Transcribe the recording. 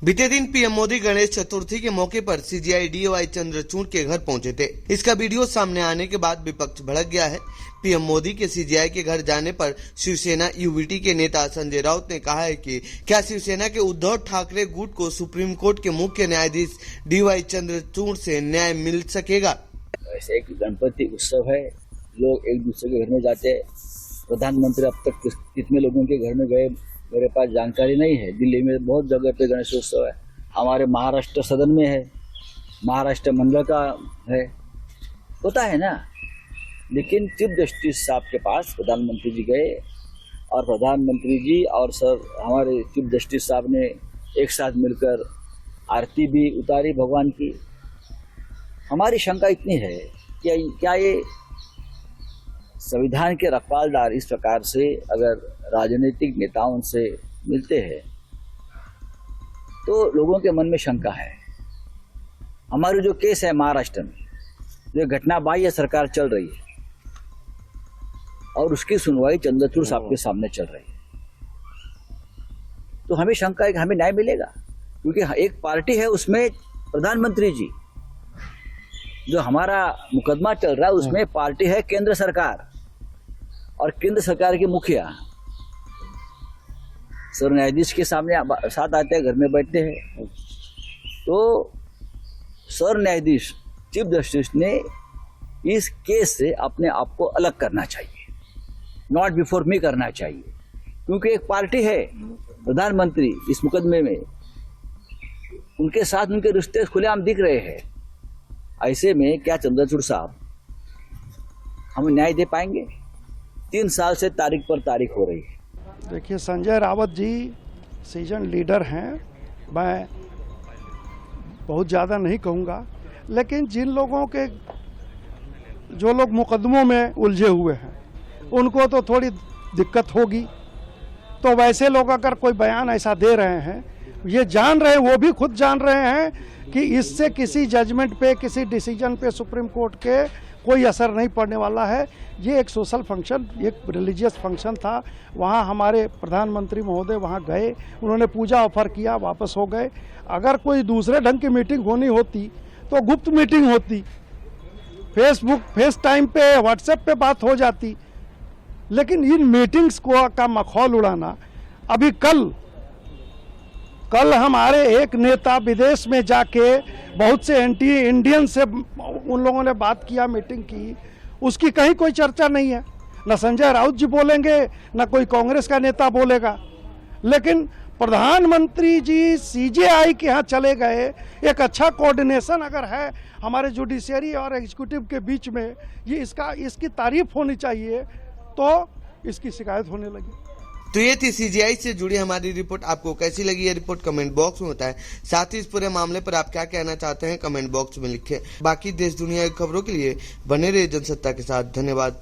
बीते दिन पीएम मोदी गणेश चतुर्थी के मौके पर सीजीआई डीवाई चंद्रचूड़ के घर पहुंचे थे। इसका वीडियो सामने आने के बाद विपक्ष भड़क गया है। पीएम मोदी के सीजीआई के घर जाने पर शिवसेना यूवीटी के नेता संजय राउत ने कहा है कि क्या शिवसेना के उद्धव ठाकरे गुट को सुप्रीम कोर्ट के मुख्य न्यायाधीश डीवाई चंद्रचूड़ से न्याय मिल सकेगा। ऐसे एक गणपति उत्सव है, लोग एक दूसरे के घर में जाते हैं। प्रधानमंत्री अब तक कितने लोगों के घर में गए मेरे पास जानकारी नहीं है। दिल्ली में बहुत जगह पे गणेशोत्सव है, हमारे महाराष्ट्र सदन में है, महाराष्ट्र मंडल का है, होता है ना। लेकिन चीफ जस्टिस साहब के पास प्रधानमंत्री जी गए और प्रधानमंत्री जी और सर हमारे चीफ जस्टिस साहब ने एक साथ मिलकर आरती भी उतारी भगवान की। हमारी शंका इतनी है कि क्या ये संविधान के रखवालदार इस प्रकार से अगर राजनीतिक नेताओं से मिलते हैं तो लोगों के मन में शंका है। हमारी जो केस है महाराष्ट्र में, जो घटना बाह्य सरकार चल रही है और उसकी सुनवाई चंद्रचूड़ साहब के सामने चल रही है, तो हमें शंका है कि हमें न्याय मिलेगा। क्योंकि एक पार्टी है उसमें प्रधानमंत्री जी, जो हमारा मुकदमा चल रहा है उसमें पार्टी है केंद्र सरकार और केंद्र सरकार के मुखिया सर न्यायाधीश के सामने साथ आते हैं, घर में बैठते हैं। तो सर न्यायाधीश चीफ जस्टिस ने इस केस से अपने आप को अलग करना चाहिए, नॉट बिफोर मी करना चाहिए। क्योंकि एक पार्टी है प्रधानमंत्री इस मुकदमे में, उनके साथ उनके रिश्ते खुलेआम दिख रहे हैं। ऐसे में क्या चंद्रचूड़ साहब हमें न्याय दे पाएंगे? 3 साल से तारीख पर तारीख हो रही है। देखिए, संजय राउत जी सीजन लीडर हैं, मैं बहुत ज़्यादा नहीं कहूँगा, लेकिन जिन लोगों के जो लोग मुकदमों में उलझे हुए हैं उनको तो थोड़ी दिक्कत होगी। तो वैसे लोग अगर कोई बयान ऐसा दे रहे हैं, ये जान रहे हैं, वो भी खुद जान रहे हैं कि इससे किसी जजमेंट पे, किसी डिसीजन पे सुप्रीम कोर्ट के कोई असर नहीं पड़ने वाला है। ये एक सोशल फंक्शन, एक रिलीजियस फंक्शन था। वहाँ हमारे प्रधानमंत्री महोदय वहाँ गए, उन्होंने पूजा ऑफर किया, वापस हो गए। अगर कोई दूसरे ढंग की मीटिंग होनी होती तो गुप्त मीटिंग होती, फेसबुक, फेस टाइम पे, व्हाट्सएप पे बात हो जाती। लेकिन इन मीटिंग्स को का मखौल उड़ाना, अभी कल हमारे एक नेता विदेश में जाके बहुत से एंटी इंडियन से उन लोगों ने बात किया, मीटिंग की, उसकी कहीं कोई चर्चा नहीं है। न संजय राउत जी बोलेंगे, न कोई कांग्रेस का नेता बोलेगा। लेकिन प्रधानमंत्री जी सीजेआई के यहाँ चले गए। एक अच्छा कोऑर्डिनेशन अगर है हमारे जुडिशियरी और एग्जीक्यूटिव के बीच में, ये इसकी तारीफ होनी चाहिए, तो इसकी शिकायत होने लगी। तो ये थी सीजीआई से जुड़ी हमारी रिपोर्ट। आपको कैसी लगी ये रिपोर्ट कमेंट बॉक्स में बताएं। साथ ही इस पूरे मामले पर आप क्या कहना चाहते हैं कमेंट बॉक्स में लिखें। बाकी देश दुनिया की खबरों के लिए बने रहिए जनसत्ता के साथ। धन्यवाद।